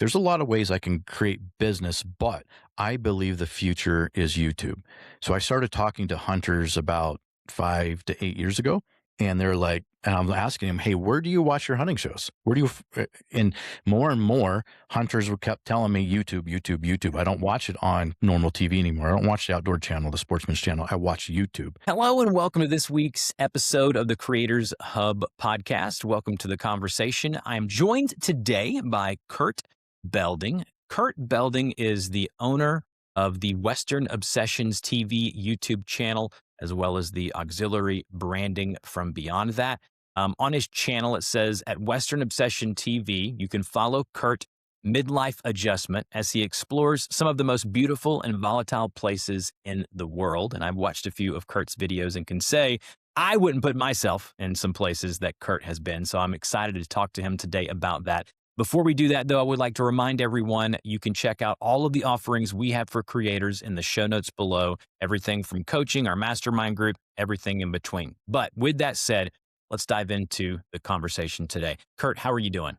there's a lot of ways I can create business, but I believe the future is YouTube. So I started talking to hunters about 5 to 8 years ago, and they're like, and I'm asking them, hey, where do you watch your hunting shows? Where do you, and more hunters were kept telling me YouTube, YouTube, YouTube. I don't watch it on normal TV anymore. I don't watch the outdoor channel, the sportsman's channel. I watch YouTube. Hello and welcome to this week's episode of the Creators Hub podcast. Welcome to the conversation. I'm joined today by Kurt Belding. Kurt Belding is the owner of the Western Obsessions TV YouTube channel, as well as the auxiliary branding from beyond that. On his channel, it says at Western Obsession TV, you can follow Kurt Midlife Adjustment as he explores some of the most beautiful and volatile places in the world. And I've watched a few of Kurt's videos and can say I wouldn't put myself in some places that Kurt has been. So I'm excited to talk to him today about that. Before we do that, though, I would like to remind everyone you can check out all of the offerings we have for creators in the show notes below. Everything from coaching, our mastermind group, everything in between. But with that said, let's dive into the conversation today. Kurt, how are you doing?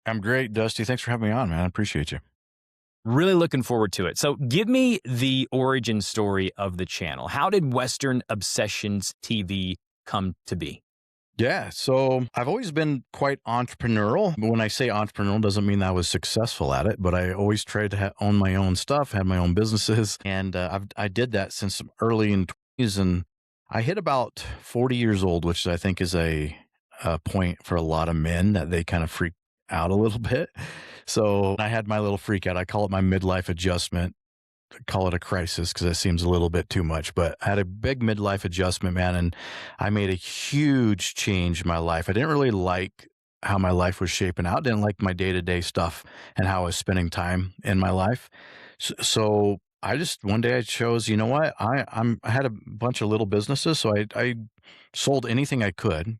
I'm great, Dusty. Thanks for having me on, man. I appreciate you. Really looking forward to it. So give me the origin story of the channel. How did Western Obsessions TV come to be? Yeah, so I've always been quite entrepreneurial. But when I say entrepreneurial, doesn't mean that I was successful at it, but I always tried to own my own stuff, had my own businesses, and I did that since early in 20s, and I hit about 40 years old, which I think is a point for a lot of men that they kind of freak out a little bit. So I had my little freak out. I call it my midlife adjustment. I call it a crisis because it seems a little bit too much, but I had a big midlife adjustment, man, and I made a huge change in my life. I didn't really like how my life was shaping out. Didn't like my day-to-day stuff and how I was spending time in my life. So I just one day I chose, you know what? I had a bunch of little businesses, so I sold anything I could,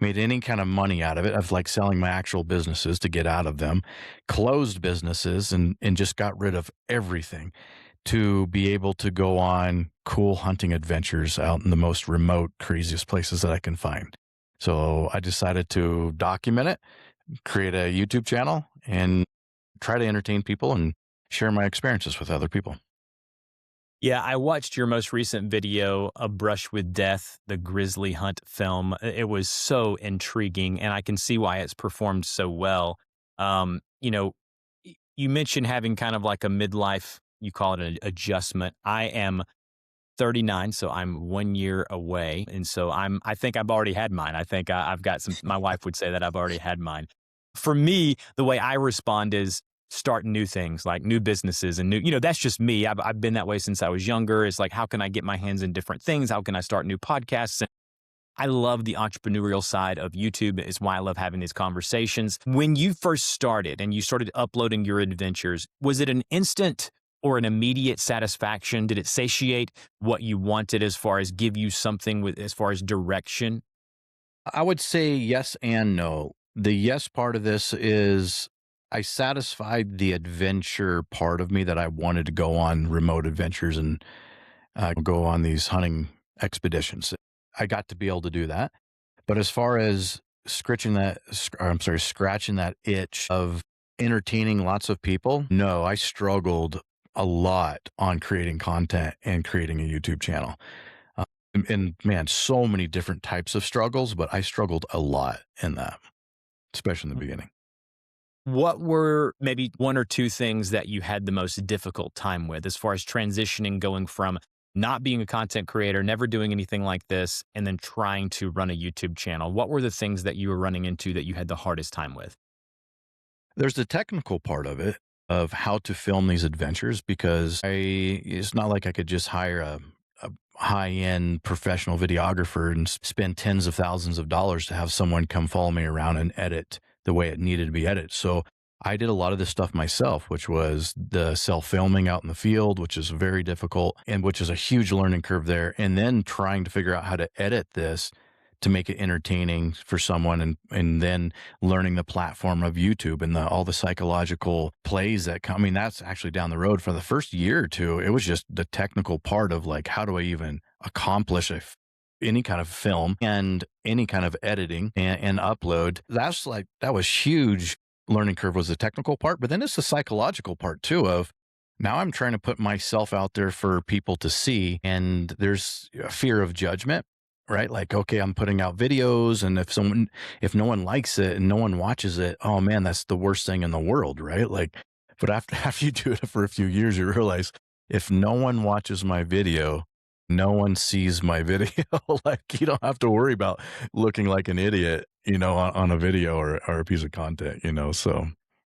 made any kind of money out of it, of like selling my actual businesses to get out of them, closed businesses and just got rid of everything to be able to go on cool hunting adventures out in the most remote, craziest places that I can find. So I decided to document it, create a YouTube channel, and try to entertain people and share my experiences with other people. Yeah, I watched your most recent video, A Brush with Death, the grizzly hunt film. It was so intriguing, and I can see why it's performed so well. Um, you know, you mentioned having kind of like a midlife, you call it an adjustment. I am 39, so I'm 1 year away. And so I think I've already had mine. I think I've got some, my wife would say that I've already had mine. For me, the way I respond is start new things, like new businesses and new, that's just me. I've been that way since I was younger. It's like, how can I get my hands in different things? How can I start new podcasts? And I love the entrepreneurial side of YouTube. It's why I love having these conversations. When you first started and you started uploading your adventures, was it an instant or an immediate satisfaction? Did it satiate what you wanted as far as give you something with as far as direction? I would say yes and no. The yes part of this is I satisfied the adventure part of me that I wanted to go on remote adventures and go on these hunting expeditions. I got to be able to do that. But as far as scratching that itch of entertaining lots of people, no, I struggled a lot on creating content and creating a YouTube channel. And man, so many different types of struggles, but I struggled a lot in that, especially in the beginning. What were maybe one or two things that you had the most difficult time with as far as transitioning, going from not being a content creator, never doing anything like this, and then trying to run a YouTube channel? What were the things that you were running into that you had the hardest time with? There's the technical part of it, of how to film these adventures, because it's not like I could just hire a high-end professional videographer and spend tens of thousands of dollars to have someone come follow me around and edit the way it needed to be edited. So I did a lot of this stuff myself, which was the self-filming out in the field, which is very difficult and which is a huge learning curve there. And then trying to figure out how to edit this to make it entertaining for someone, and then learning the platform of YouTube and all the psychological plays that come. I mean, that's actually down the road. For the first year or two, it was just the technical part of like, how do I even accomplish any kind of film and any kind of editing and upload? That was huge learning curve was the technical part, but then it's the psychological part too of now I'm trying to put myself out there for people to see. And there's a fear of judgment, right? Like, okay, I'm putting out videos and if no one likes it and no one watches it, oh man, that's the worst thing in the world, right? Like, but after you do it for a few years, you realize if no one watches my video, no one sees my video. Like you don't have to worry about looking like an idiot, on a video or a piece of content, so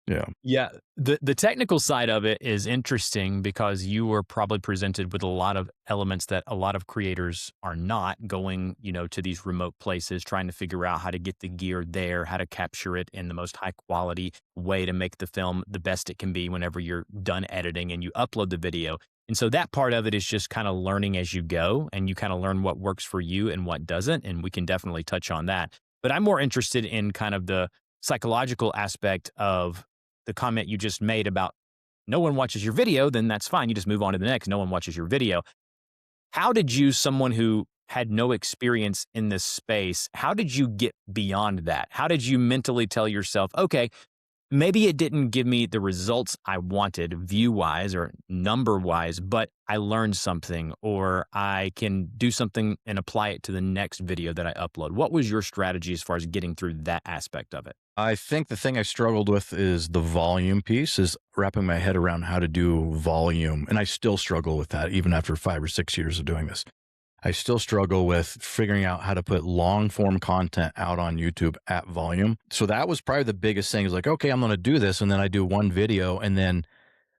yeah. Yeah, the technical side of it is interesting because you were probably presented with a lot of elements that a lot of creators are not going, to these remote places, trying to figure out how to get the gear there, how to capture it in the most high quality way to make the film the best it can be whenever you're done editing and you upload the video. And so that part of it is just kind of learning as you go, and you kind of learn what works for you and what doesn't. And we can definitely touch on that. But I'm more interested in kind of the psychological aspect of the comment you just made about no one watches your video, then that's fine. You just move on to the next. No one watches your video. How did you, someone who had no experience in this space, how did you get beyond that? How did you mentally tell yourself, okay, maybe it didn't give me the results I wanted view-wise or number-wise, but I learned something, or I can do something and apply it to the next video that I upload? What was your strategy as far as getting through that aspect of it? I think the thing I struggled with is the volume piece, is wrapping my head around how to do volume. And I still struggle with that even after 5 or 6 years of doing this. I still struggle with figuring out how to put long form content out on YouTube at volume. So that was probably the biggest thing, is like, okay, I'm going to do this. And then I do one video, and then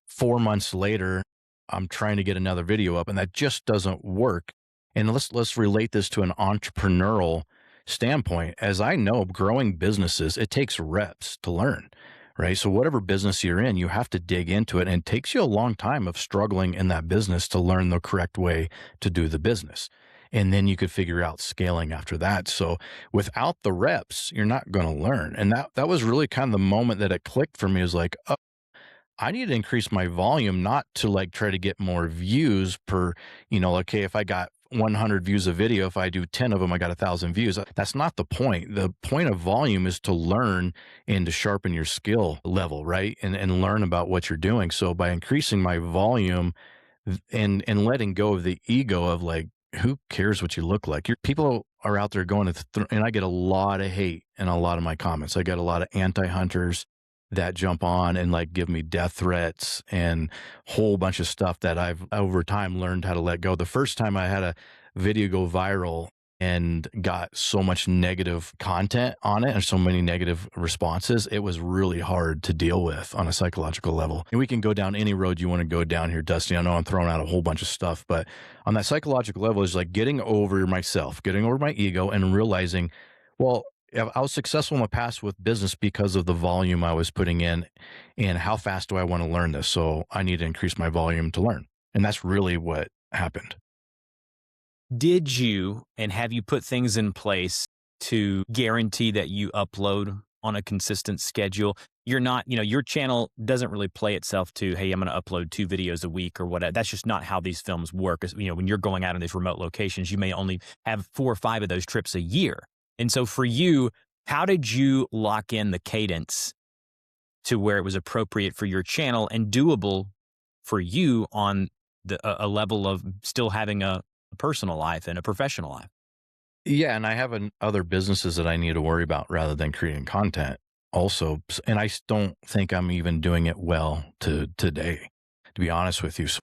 4 months later, I'm trying to get another video up, and that just doesn't work. And let's relate this to an entrepreneurial standpoint. As I know, growing businesses, it takes reps to learn, right? So whatever business you're in, you have to dig into it, and it takes you a long time of struggling in that business to learn the correct way to do the business. And then you could figure out scaling after that. So without the reps, you're not going to learn. And that was really kind of the moment that it clicked for me, is like, oh, I need to increase my volume, not to like try to get more views per, okay, if I got 100 views a video, if I do 10 of them, I got 1,000 views. That's not the point. The point of volume is to learn and to sharpen your skill level, right? And learn about what you're doing. So by increasing my volume and letting go of the ego of like, who cares what you look like? People are out there going and I get a lot of hate in a lot of my comments. I get a lot of anti-hunters that jump on and like give me death threats and whole bunch of stuff that I've over time learned how to let go. The first time I had a video go viral and got so much negative content on it and so many negative responses, it was really hard to deal with on a psychological level. And we can go down any road you want to go down here, Dusty. I know I'm throwing out a whole bunch of stuff, but on that psychological level is like getting over myself, getting over my ego, and realizing, well, I was successful in the past with business because of the volume I was putting in, and how fast do I want to learn this? So I need to increase my volume to learn. And that's really what happened. Did you, and have you put things in place to guarantee that you upload on a consistent schedule? You're not, your channel doesn't really play itself to, hey, I'm going to upload 2 videos a week or whatever. That's just not how these films work. When you're going out in these remote locations, you may only have 4 or 5 of those trips a year. And so for you, how did you lock in the cadence to where it was appropriate for your channel and doable for you on a level of still having a personal life and a professional life? Yeah. And I have other businesses that I need to worry about rather than creating content also. And I don't think I'm even doing it well today, to be honest with you. So,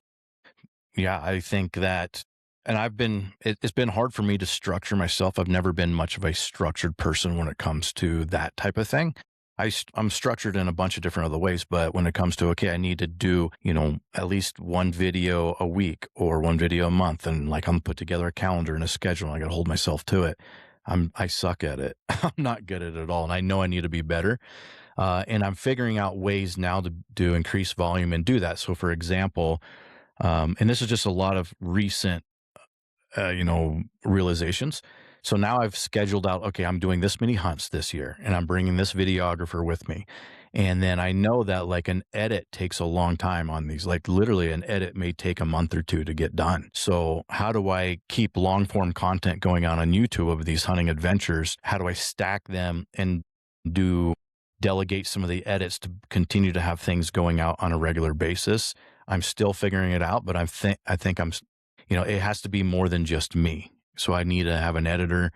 yeah, I think that, and it's been hard for me to structure myself. I've never been much of a structured person when it comes to that type of thing. I'm structured in a bunch of different other ways, but when it comes to, okay, I need to do, at least 1 video a week or 1 video a month. And like, I'm put together a calendar and a schedule, and I got to hold myself to it. I suck at it. I'm not good at it at all. And I know I need to be better. And I'm figuring out ways now to increase volume and do that. So for example, and this is just a lot of recent, realizations. So now I've scheduled out, okay, I'm doing this many hunts this year, and I'm bringing this videographer with me. And then I know that like an edit takes a long time on these, like literally an edit may take a month or 2 to get done. So how do I keep long form content going on YouTube of these hunting adventures? How do I stack them and do delegate some of the edits to continue to have things going out on a regular basis. I'm still figuring it out, but I think it has to be more than just me. So I need to have an editor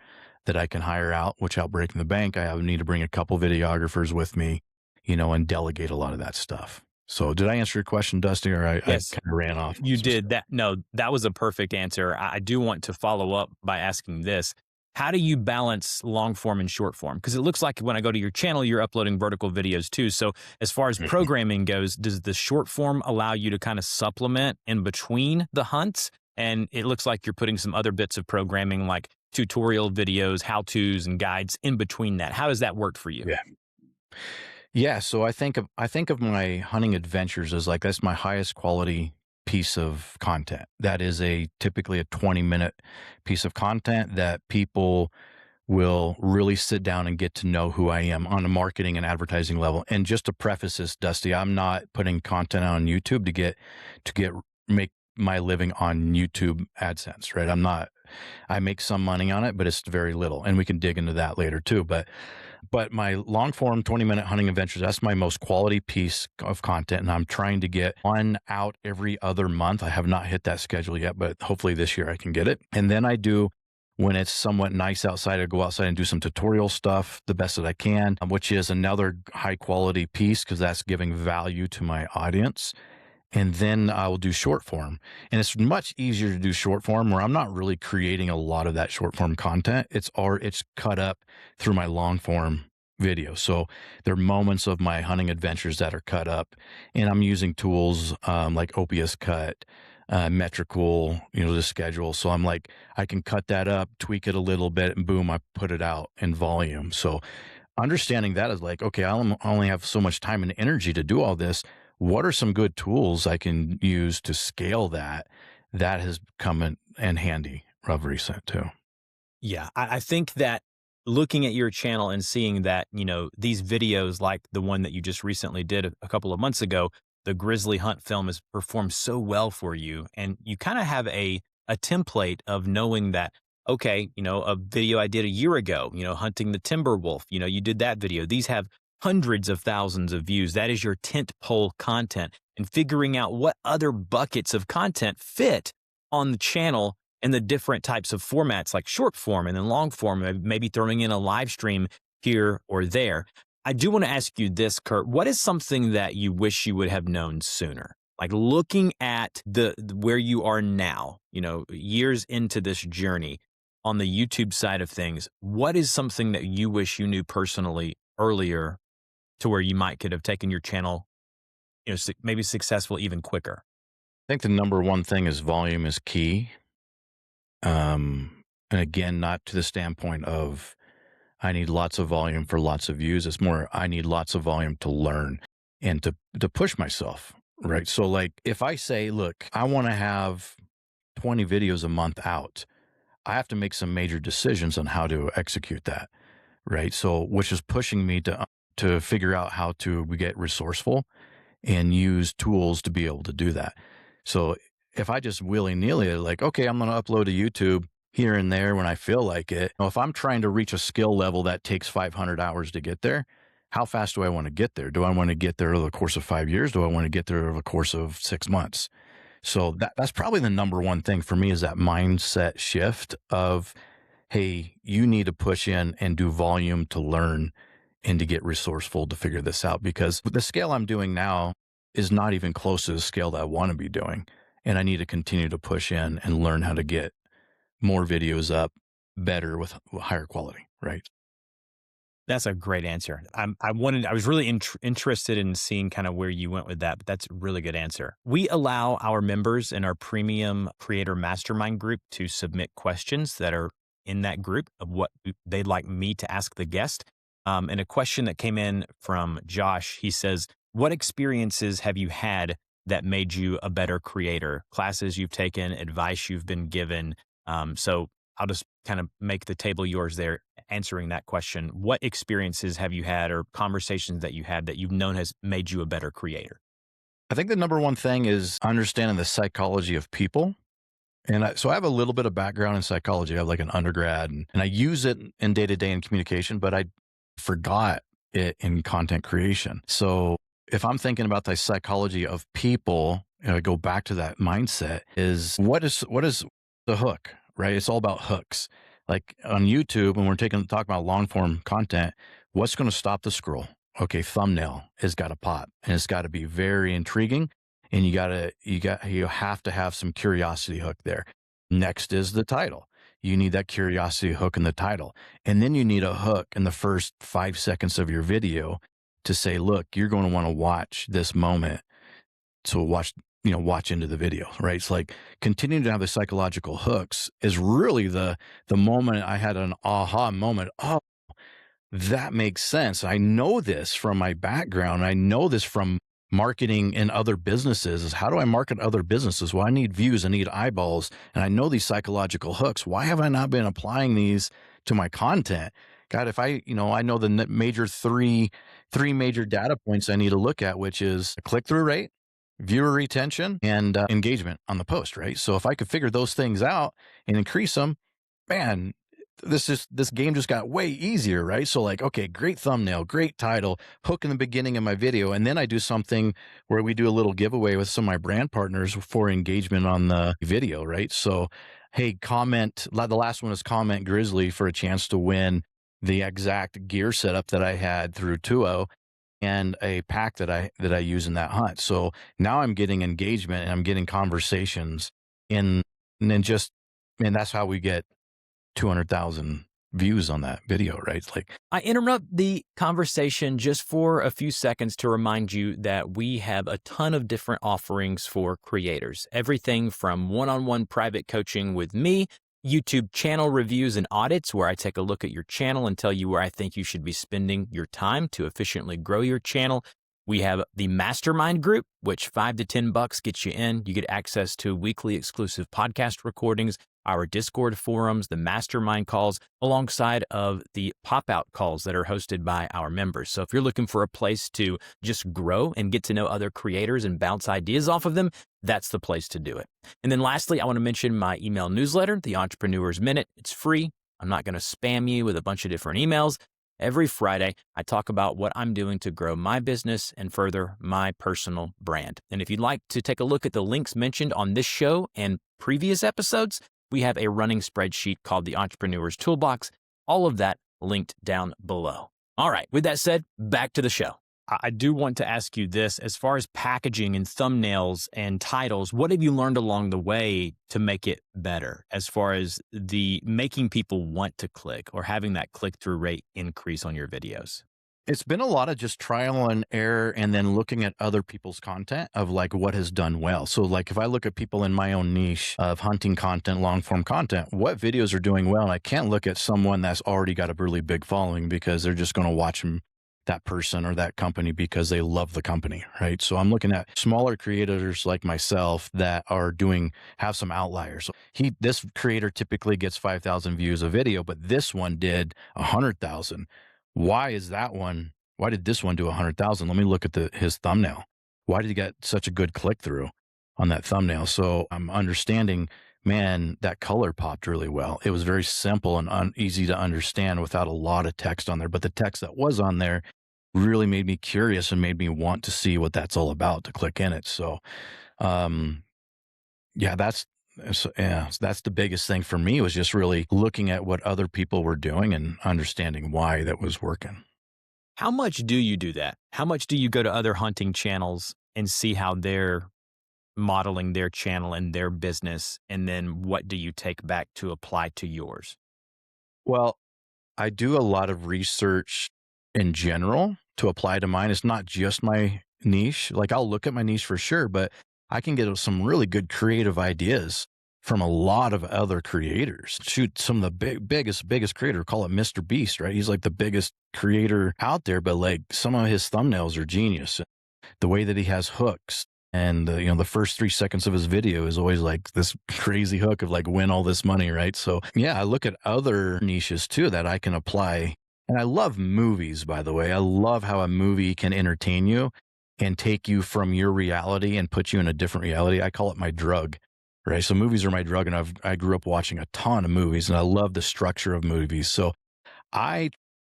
that I can hire out, which out breaking the bank, need to bring a couple videographers with me, and delegate a lot of that stuff. So did I answer your question, Dusty, or I Yes, kind of ran off? you did that. No, that was a perfect answer. I do want to follow up by asking this. How do you balance long form and short form? Because it looks like when I go to your channel, you're uploading vertical videos too. So as far as Mhm. programming goes, does the short form allow you to kind of supplement in between the hunts? And it looks like you're putting some other bits of programming like tutorial videos, how-tos, and guides in between that. How does that work for you? Yeah. Yeah, so I think of my hunting adventures as like that's my highest quality piece of content. That is typically a 20-minute piece of content that people will really sit down and get to know who I am on a marketing and advertising level. And just to preface this, Dusty, I'm not putting content on YouTube to make my living on YouTube AdSense, right? I make some money on it, but it's very little. And we can dig into that later too. But my long form 20-minute hunting adventures, that's my most quality piece of content. And I'm trying to get one out every other month. I have not hit that schedule yet, but hopefully this year I can get it. And then I do, when it's somewhat nice outside, I go outside and do some tutorial stuff the best that I can, which is another high quality piece because that's giving value to my audience. And then I will do short form. And it's much easier to do short form where I'm not really creating a lot of that short form content. It's cut up through my long form video. So there are moments of my hunting adventures that are cut up, and I'm using tools like OPS Cut, Metricool, to schedule. So I'm like, I can cut that up, tweak it a little bit, and boom, I put it out in volume. So understanding that is like, okay, I only have so much time and energy to do all this. What are some good tools I can use to scale that? That has come in handy of recent too. Yeah, I think that looking at your channel and seeing that, these videos like the one that you just recently did a couple of months ago, the grizzly hunt film has performed so well for you. And you kind of have a template of knowing that, okay, a video I did a year ago, hunting the timber wolf, you did that video. These have hundreds of thousands of views. That is your tent pole content, and figuring out what other buckets of content fit on the channel and the different types of formats like short form and then long form, maybe throwing in a live stream here or there. I do want to ask you this, Kurt. What is something that you wish you would have known sooner? Like looking at where you are now, years into this journey on the YouTube side of things, what is something that you wish you knew personally earlier to where you might could have taken your channel, maybe successful even quicker? I think the number one thing is volume is key. And again, not to the standpoint of I need lots of volume for lots of views. It's more I need lots of volume to learn and to push myself, right? So like if I say, look, I want to have 20 videos a month out, I have to make some major decisions on how to execute that, right? So which is pushing me to figure out how to get resourceful and use tools to be able to do that. So if I just willy-nilly like, okay, I'm going to upload to YouTube here and there when I feel like it. If I'm trying to reach a skill level that takes 500 hours to get there, how fast do I want to get there? Do I want to get there over the course of 5 years? Do I want to get there over the course of 6 months? So that's probably the number one thing for me is that mindset shift of, hey, you need to push in and do volume to learn and to get resourceful to figure this out, because the scale I'm doing now is not even close to the scale that I want to be doing. And I need to continue to push in and learn how to get more videos up better with higher quality, right? That's a great answer. I was really interested in seeing kind of where you went with that, but that's a really good answer. We allow our members in our premium creator mastermind group to submit questions that are in that group of what they'd like me to ask the guest. And a question that came in from Josh, he says, what experiences have you had that made you a better creator? Classes you've taken, advice you've been given. So I'll just kind of make the table yours there, answering that question. What experiences have you had or conversations that you had that you've known has made you a better creator? I think the number one thing is understanding the psychology of people. And so I have a little bit of background in psychology. I have like an undergrad and I use it in day-to-day in communication, but I forgot it in content creation. So if I'm thinking about the psychology of people, go back to that mindset is what is the hook, right? It's all about hooks. Like on YouTube, when we're talking about long form content, what's going to stop the scroll? Okay, thumbnail has got to pop and it's got to be very intriguing. And you have to have some curiosity hook there. Next is the title. You need that curiosity hook in the title. And then you need a hook in the first 5 seconds of your video to say, look, you're going to want to watch this moment. So watch into the video, right? It's like continuing to have the psychological hooks is really the moment I had an aha moment. Oh, that makes sense. I know this from my background. I know this from marketing in other businesses. Is how do I market other businesses? Well, I need views, I need eyeballs, and I know these psychological hooks. Why have I not been applying these to my content? God, if I know the major three major data points I need to look at, which is click-through rate, viewer retention, and engagement on the post, right? So if I could figure those things out and increase them, man, this game just got way easier, right? So like, okay, great thumbnail, great title, hook in the beginning of my video. And then I do something where we do a little giveaway with some of my brand partners for engagement on the video, right? So, hey, comment, the last one is comment Grizzly for a chance to win the exact gear setup that I had through Tuo and a pack that I use in that hunt. So now I'm getting engagement and I'm getting conversations and then and that's how we get 200,000 views on that video, right? It's like, I interrupt the conversation just for a few seconds to remind you that we have a ton of different offerings for creators. Everything from one-on-one private coaching with me, YouTube channel reviews and audits, where I take a look at your channel and tell you where I think you should be spending your time to efficiently grow your channel. We have the mastermind group, which $5 to $10 gets you in. You get access to weekly exclusive podcast recordings, our Discord forums, the mastermind calls, alongside of the pop-out calls that are hosted by our members. So if you're looking for a place to just grow and get to know other creators and bounce ideas off of them, that's the place to do it. And then lastly, I want to mention my email newsletter, The Entrepreneur's Minute. It's free. I'm not going to spam you with a bunch of different emails. Every Friday, I talk about what I'm doing to grow my business and further my personal brand. And if you'd like to take a look at the links mentioned on this show and previous episodes, we have a running spreadsheet called the Entrepreneur's Toolbox. All of that linked down below. All right, with that said, back to the show. I do want to ask you this, as far as packaging and thumbnails and titles, what have you learned along the way to make it better as far as the making people want to click or having that click-through rate increase on your videos? it's been a lot of just trial and error and then looking at other people's content of like what has done well. So like if I look at people in my own niche of hunting content, long form content, what videos are doing well? And I can't look at someone that's already got a really big following because they're just going to watch them, that person or that company because they love the company, right? So I'm looking at smaller creators like myself that are have some outliers. This creator typically gets 5,000 views a video, but this one did 100,000. Why did this one do 100,000? Let me look at his thumbnail. Why did he get such a good click through on that thumbnail? So I'm understanding, man, that color popped really well. It was very simple and easy to understand without a lot of text on there, but the text that was on there really made me curious and made me want to see what that's all about to click in it. So, that's the biggest thing for me, was just really looking at what other people were doing and understanding why that was working. How much do you do that? How much do you go to other hunting channels and see how they're modeling their channel and their business? And then what do you take back to apply to yours? Well, I do a lot of research in general to apply to mine. It's not just my niche. Like I'll look at my niche for sure, but I can get some really good creative ideas from a lot of other creators. Shoot, some of the biggest creator, call it Mr. Beast, right? He's like the biggest creator out there, but like some of his thumbnails are genius. The way that he has hooks and the first 3 seconds of his video is always like this crazy hook of like win all this money, right? So yeah, I look at other niches too that I can apply. And I love movies, by the way. I love how a movie can entertain you and take you from your reality and put you in a different reality. I call it my drug, right? So movies are my drug, and I grew up watching a ton of movies, and I love the structure of movies. So I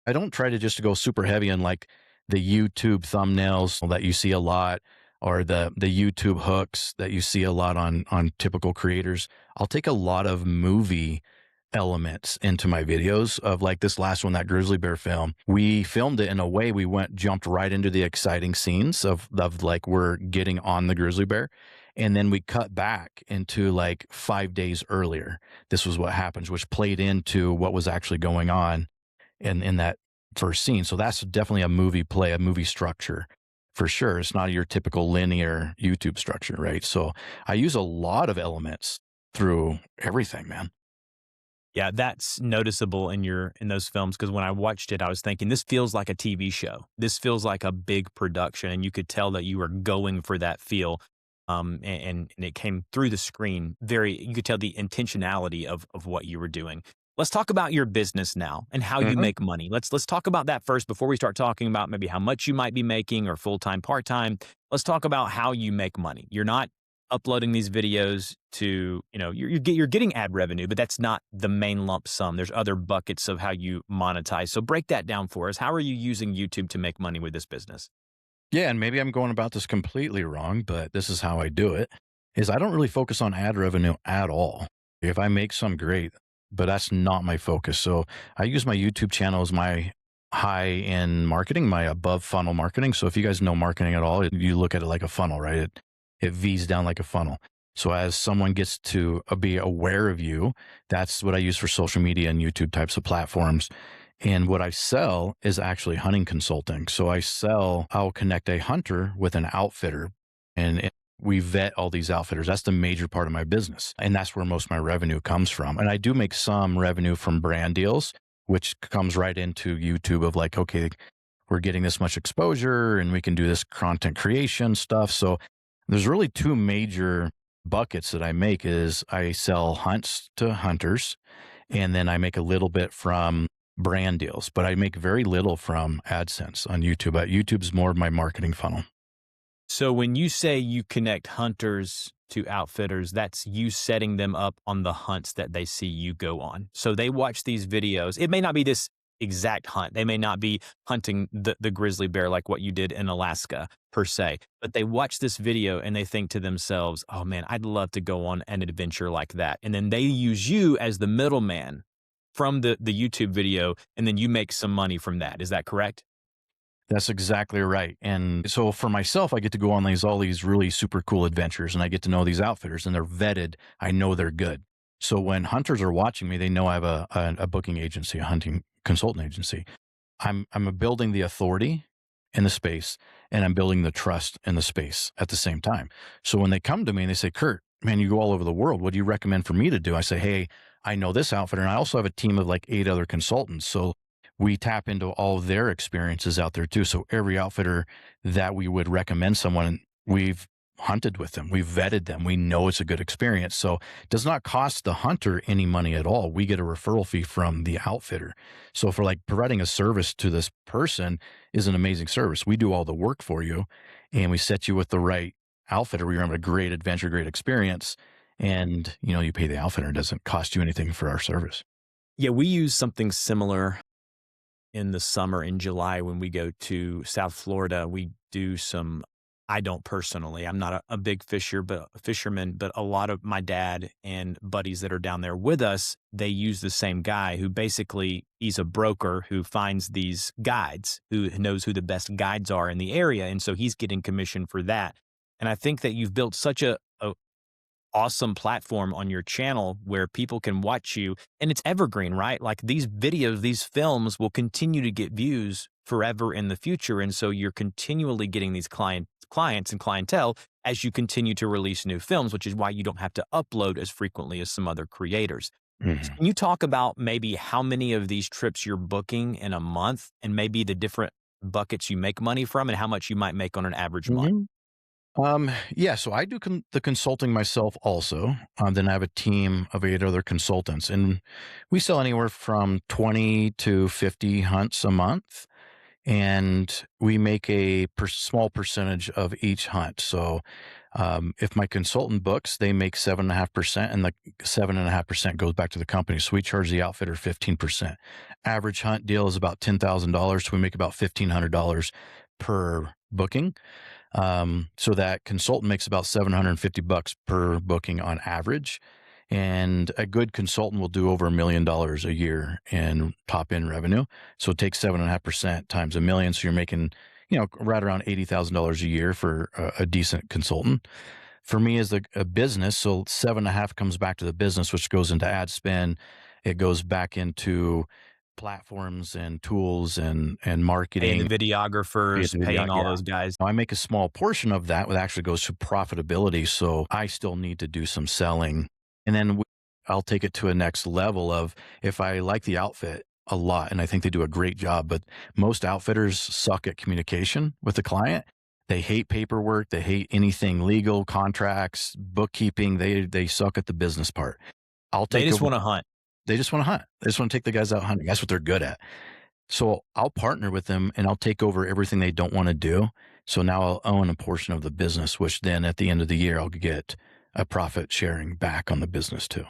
I don't try to just go super heavy on like the YouTube thumbnails that you see a lot, or the YouTube hooks that you see a lot on typical creators. I'll take a lot of movie elements into my videos. Of like this last one, that grizzly bear film, we filmed it in a way, we jumped right into the exciting scenes of like we're getting on the grizzly bear, and then we cut back into like 5 days earlier. This was what happens, which played into what was actually going on in that first scene. So that's definitely a movie play, a movie structure for sure. It's not your typical linear YouTube structure, right? So I use a lot of elements through everything, man. Yeah, that's noticeable in those films, because when I watched it, I was thinking, this feels like a TV show. This feels like a big production, and you could tell that you were going for that feel. And it came through the screen. You could tell the intentionality of what you were doing. Let's talk about your business now and how you Mhm. make money. Let's talk about that first before we start talking about maybe how much you might be making, or full-time, part-time. Let's talk about how you make money. You're not uploading these videos to, you're getting ad revenue, but that's not the main lump sum. There's other buckets of how you monetize. So break that down for us. How are you using YouTube to make money with this business? Yeah, and maybe I'm going about this completely wrong, but this is how I do it. Is I don't really focus on ad revenue at all. If I make some, great, but that's not my focus. So I use my YouTube channel as my high end marketing, my above funnel marketing. So if you guys know marketing at all, you look at it like a funnel, right? It V's down like a funnel. So as someone gets to be aware of you, that's what I use for social media and YouTube types of platforms. And what I sell is actually hunting consulting. So I'll connect a hunter with an outfitter, and we vet all these outfitters. That's the major part of my business. And that's where most of my revenue comes from. And I do make some revenue from brand deals, which comes right into YouTube of like, okay, we're getting this much exposure and we can do this content creation stuff. So there's really two major buckets that I make. Is I sell hunts to hunters, and then I make a little bit from brand deals, but I make very little from AdSense on YouTube. YouTube's more of my marketing funnel. So when you say you connect hunters to outfitters, that's you setting them up on the hunts that they see you go on. So they watch these videos. It may not be this exact hunt. They may not be hunting the grizzly bear like what you did in Alaska per se, but they watch this video and they think to themselves, oh man, I'd love to go on an adventure like that. And then they use you as the middleman from the YouTube video, and then you make some money from that. Is that correct? That's exactly right. And so for myself, I get to go on all these really super cool adventures, and I get to know these outfitters, and they're vetted. I know they're good. So when hunters are watching me, they know I have a booking agency, a hunting consultant agency. I'm building the authority in the space, and I'm building the trust in the space at the same time. So when they come to me and they say, Kurt, man, you go all over the world. What do you recommend for me to do? I say, hey, I know this outfitter, and I also have a team of like 8 other consultants. So we tap into all of their experiences out there too. So every outfitter that we would recommend someone, we've hunted with them, we've vetted them, we know it's a good experience. So it does not cost the hunter any money at all. We get a referral fee from the outfitter. So for like providing a service to this person is an amazing service. We do all the work for you, and we set you with the right outfitter. We have a great adventure, great experience. And you pay the outfitter. It doesn't cost you anything for our service. Yeah, we use something similar in the summer in July when we go to South Florida. We do some, I don't personally, I'm not a big fisherman, but a lot of my dad and buddies that are down there with us, they use the same guy who basically, he's a broker who finds these guides, who knows who the best guides are in the area. And so he's getting commission for that. And I think that you've built such a awesome platform on your channel where people can watch you, and it's evergreen, right? Like these videos, these films will continue to get views forever in the future. And so you're continually getting these clients and clientele as you continue to release new films, which is why you don't have to upload as frequently as some other creators. So Mhm. can you talk about maybe how many of these trips you're booking in a month, and maybe the different buckets you make money from, and how much you might make on an average month? Mhm. Yeah, so I do the consulting myself also. Then I have a team of 8 other consultants, and we sell anywhere from 20 to 50 hunts a month, and we make a small percentage of each hunt. So If my consultant books, they make 7.5%, and the 7.5% goes back to the company. So we charge the outfitter 15%. Average hunt deal is about $10,000. So we make about $1,500 per booking. So that consultant makes about $750 per booking on average. And a good consultant will do over $1 million a year in top end revenue. So take 7.5% times $1 million. So you're making, right around $80,000 a year for a decent consultant. For me as a business, so 7.5 comes back to the business, which goes into ad spend. It goes back into platforms and tools and Paying marketing. the videographers, paying all those guys. I make a small portion of that that actually goes to profitability. So I still need to do some selling. And then I'll take it to a next level of, if I like the outfit a lot and I think they do a great job, but most outfitters suck at communication with the client. They hate paperwork. They hate anything legal, contracts, bookkeeping. They suck at the business part. They just want to hunt. They just want to hunt. They just want to take the guys out hunting. That's what they're good at. So I'll partner with them and I'll take over everything they don't want to do. So now I'll own a portion of the business, which then at the end of the year, I'll get a profit sharing back on the business too.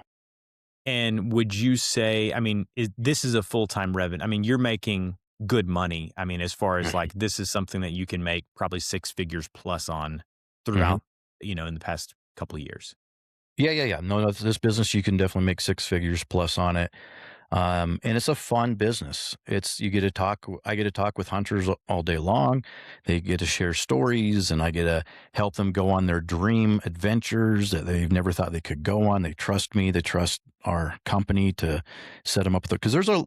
And would you say, I mean, this is a full-time revenue? I mean, you're making good money. I mean, as far as like, this is something that you can make probably 6 figures plus on throughout, in the past couple of years. Yeah. No, this business, you can definitely make 6 figures plus on it. And it's a fun business. I get to talk with hunters all day long. They get to share stories and I get to help them go on their dream adventures that they've never thought they could go on. They trust me. They trust our company to set them up with it. Cause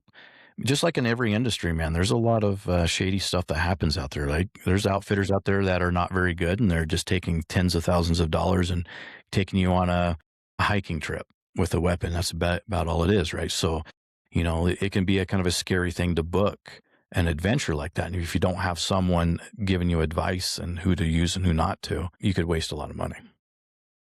just like in every industry, man, there's a lot of shady stuff that happens out there. Like there's outfitters out there that are not very good and they're just taking tens of thousands of dollars and taking you on a hiking trip with a weapon. That's about all it is. Right. So, it can be a kind of a scary thing to book an adventure like that. And if you don't have someone giving you advice and who to use and who not to, you could waste a lot of money.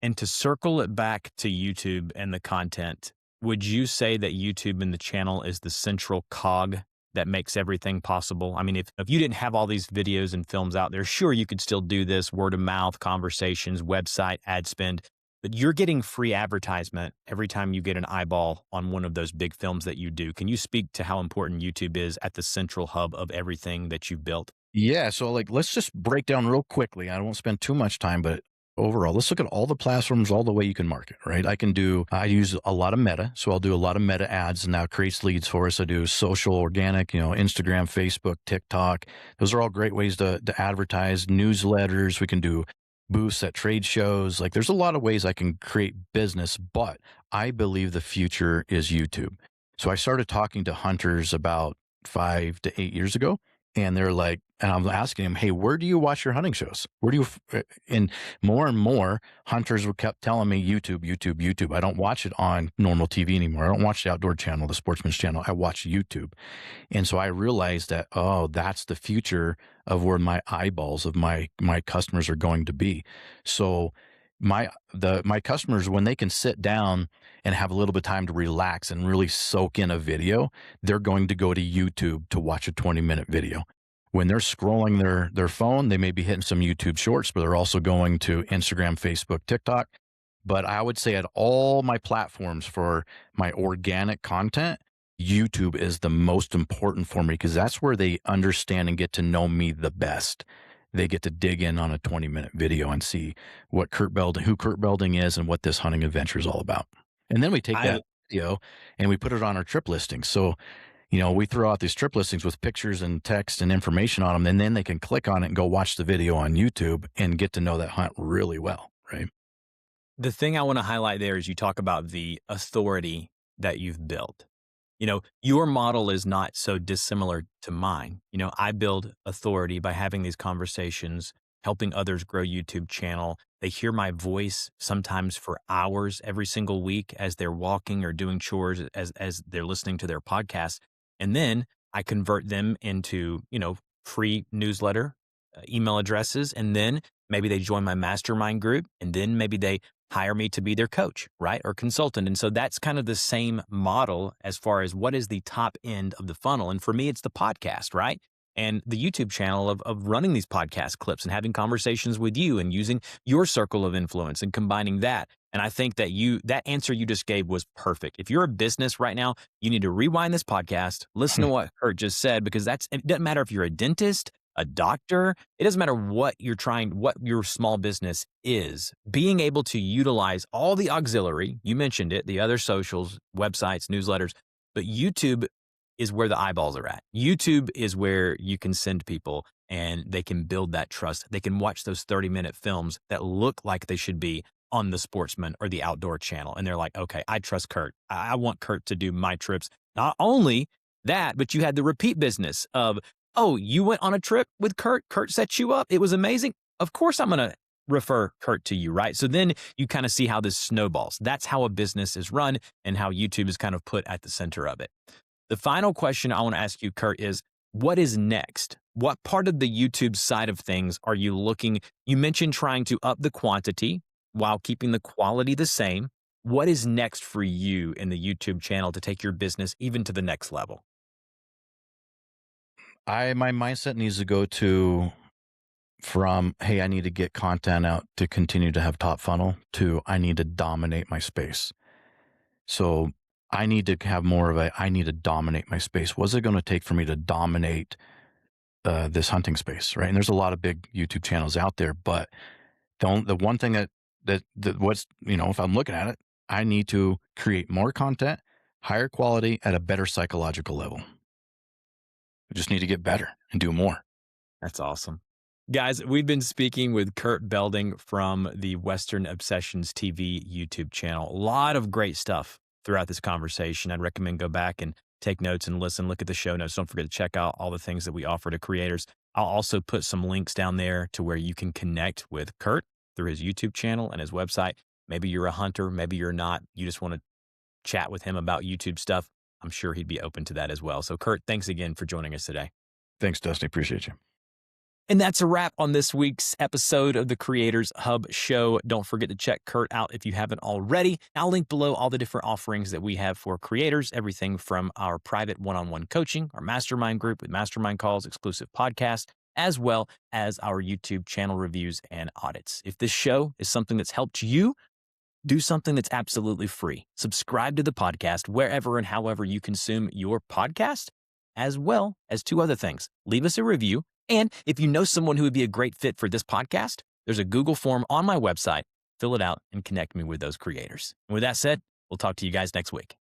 And to circle it back to YouTube and the content, would you say that YouTube and the channel is the central cog that makes everything possible? I mean, if you didn't have all these videos and films out there, sure, you could still do this, word of mouth, conversations, website, ad spend, but you're getting free advertisement every time you get an eyeball on one of those big films that you do. Can you speak to how important YouTube is at the central hub of everything that you've built? Yeah. So let's just break down real quickly. I won't spend too much time, but overall, let's look at all the platforms, all the way you can market, right? I use a lot of Meta. So I'll do a lot of Meta ads and that creates leads for us. I do social, organic, Instagram, Facebook, TikTok. Those are all great ways to advertise. Newsletters. We can do booths at trade shows. Like there's a lot of ways I can create business, but I believe the future is YouTube. So I started talking to hunters about 5 to 8 years ago. And they're like, and I'm asking them, hey, where do you watch your hunting shows? Where do you, and more hunters kept telling me YouTube. I don't watch it on normal TV anymore. I don't watch the outdoor channel, the sportsman's channel. I watch YouTube. And so I realized that, that's the future of where my eyeballs of my customers are going to be. So my customers, when they can sit down and have a little bit of time to relax and really soak in a video, they're going to go to YouTube to watch a 20-minute video. When they're scrolling their phone, they may be hitting some YouTube shorts, but they're also going to Instagram, Facebook, TikTok. But I would say at all my platforms for my organic content, YouTube is the most important for me because that's where they understand and get to know me the best. They get to dig in on a 20-minute video and see who Curt Belding is and what this hunting adventure is all about. And then we take that video and we put it on our trip listings. So, we throw out these trip listings with pictures and text and information on them, and then they can click on it and go watch the video on YouTube and get to know that hunt really well, right? The thing I want to highlight there is you talk about the authority that you've built. Your model is not so dissimilar to mine. I build authority by having these conversations, helping others grow YouTube channel. They hear my voice sometimes for hours every single week as they're walking or doing chores, as they're listening to their podcast. And then I convert them into, free newsletter, email addresses. And then maybe they join my mastermind group, and then maybe they hire me to be their coach, right? Or consultant. And so that's kind of the same model as far as what is the top end of the funnel. And for me, it's the podcast, right? and the YouTube channel of running these podcast clips and having conversations with you and using your circle of influence and combining that. And I think that that answer you just gave was perfect. If you're a business right now, you need to rewind this podcast, listen to what Kurt just said, because it doesn't matter if you're a dentist, a doctor, it doesn't matter what what your small business is. Being able to utilize all the auxiliary, you mentioned it, the other socials, websites, newsletters, but YouTube is where the eyeballs are at. YouTube is where you can send people and they can build that trust. They can watch those 30-minute films that look like they should be on the Sportsman or the Outdoor channel. And they're like, okay, I trust Kurt. I want Kurt to do my trips. Not only that, but you had the repeat business of, oh, you went on a trip with Kurt. Kurt set you up. It was amazing. Of course, I'm going to refer Kurt to you, right? So then you kind of see how this snowballs. That's how a business is run and how YouTube is kind of put at the center of it. The final question I want to ask you, Kurt, is what is next? What part of the YouTube side of things are you looking? You mentioned trying to up the quantity while keeping the quality the same. What is next for you in the YouTube channel to take your business even to the next level? My mindset needs to go from, hey, I need to get content out to continue to have top funnel, to I need to dominate my space. So I need to have more of I need to dominate my space. What's it going to take for me to dominate this hunting space, right? And there's a lot of big YouTube channels out there, but the one thing that what's, if I'm looking at it, I need to create more content, higher quality at a better psychological level. I just need to get better and do more. That's awesome. Guys, we've been speaking with Kurt Belding from the Western Obsessions TV YouTube channel. A lot of great stuff throughout this conversation. I'd recommend go back and take notes and listen. Look at the show notes. Don't forget to check out all the things that we offer to creators. I'll also put some links down there to where you can connect with Kurt through his YouTube channel and his website. Maybe you're a hunter, maybe you're not. You just want to chat with him about YouTube stuff. I'm sure he'd be open to that as well. So Kurt, thanks again for joining us today. Thanks, Dusty. Appreciate you. And that's a wrap on this week's episode of the Creators Hub Show. Don't forget to check Kurt out if you haven't already. I'll link below all the different offerings that we have for creators, everything from our private one-on-one coaching, our mastermind group with mastermind calls, exclusive podcasts, as well as our YouTube channel reviews and audits. If this show is something that's helped you, do something that's absolutely free. Subscribe to the podcast wherever and however you consume your podcast, as well as two other things. Leave us a review. And if you know someone who would be a great fit for this podcast, there's a Google form on my website. Fill it out and connect me with those creators. And with that said, we'll talk to you guys next week.